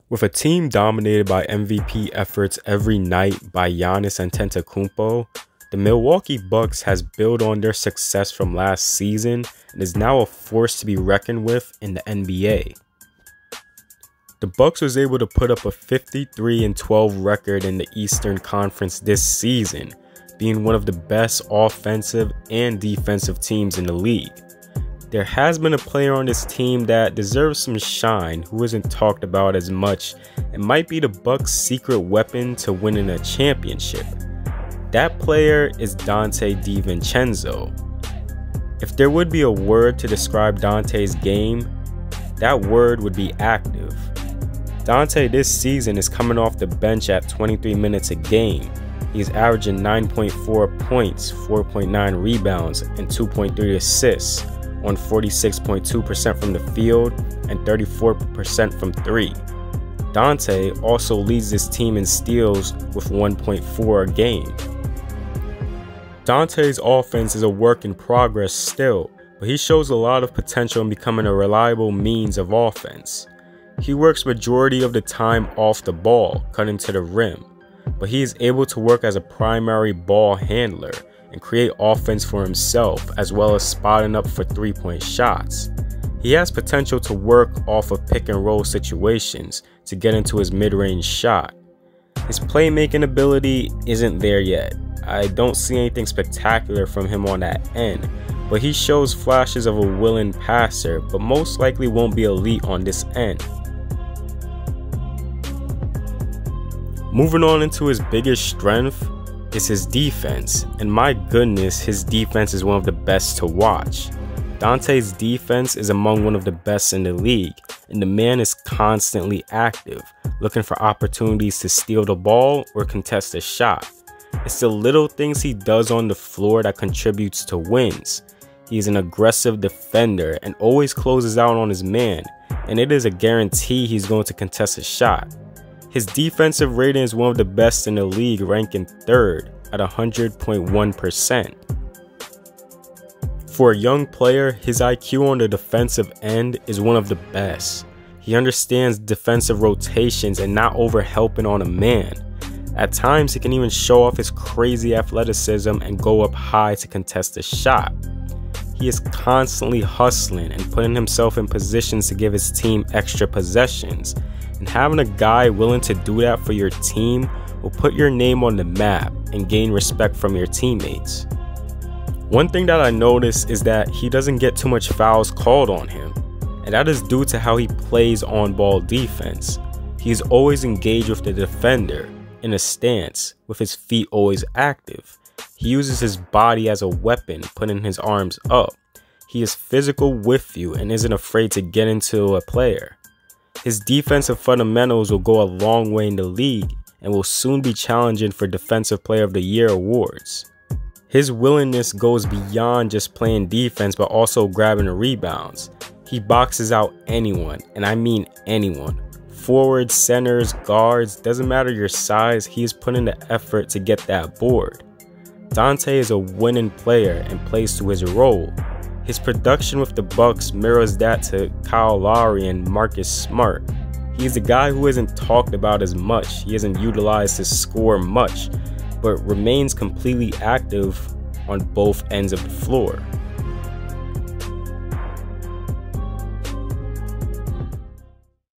With a team dominated by MVP efforts every night by Giannis Antetokounmpo, the Milwaukee Bucks has built on their success from last season and is now a force to be reckoned with in the NBA. The Bucks was able to put up a 53-12 record in the Eastern Conference this season, being one of the best offensive and defensive teams in the league. There has been a player on this team that deserves some shine who isn't talked about as much and might be the Bucks' secret weapon to winning a championship. That player is Donte DiVincenzo. If there would be a word to describe Donte's game, that word would be active. Donte this season is coming off the bench at 23 minutes a game. He's averaging 9.4 points, 4.9 rebounds, and 2.3 assists on 46.2% from the field and 34% from 3. Donte also leads this team in steals with 1.4 a game. Donte's offense is a work in progress still, but he shows a lot of potential in becoming a reliable means of offense. He works majority of the time off the ball, cutting to the rim, but he is able to work as a primary ball handler and create offense for himself, as well as spotting up for three-point shots. He has potential to work off of pick and roll situations to get into his mid-range shot. His playmaking ability isn't there yet. I don't see anything spectacular from him on that end, but he shows flashes of a willing passer, but most likely won't be elite on this end. Moving on into his biggest strength is his defense, and my goodness, his defense is one of the best to watch. Donte's defense is among one of the best in the league, and the man is constantly active, looking for opportunities to steal the ball or contest a shot. It's the little things he does on the floor that contributes to wins. He's an aggressive defender and always closes out on his man, and it is a guarantee he's going to contest a shot. His defensive rating is one of the best in the league, ranking 3rd at 100.1%. For a young player, his IQ on the defensive end is one of the best. He understands defensive rotations and not over-helping on a man. At times, he can even show off his crazy athleticism and go up high to contest a shot. He is constantly hustling and putting himself in positions to give his team extra possessions. And having a guy willing to do that for your team will put your name on the map and gain respect from your teammates. One thing that I noticed is that he doesn't get too much fouls called on him, and that is due to how he plays on-ball defense. He is always engaged with the defender in a stance, with his feet always active. He uses his body as a weapon, putting his arms up. He is physical with you and isn't afraid to get into a player. His defensive fundamentals will go a long way in the league and will soon be challenging for Defensive Player of the Year awards. His willingness goes beyond just playing defense but also grabbing the rebounds. He boxes out anyone, and I mean anyone. Forwards, centers, guards, doesn't matter your size, he is putting the effort to get that board. Donte is a winning player and plays to his role. His production with the Bucks mirrors that to Kyle Lowry and Marcus Smart. He's a guy who isn't talked about as much. He isn't utilized to score much, but remains completely active on both ends of the floor.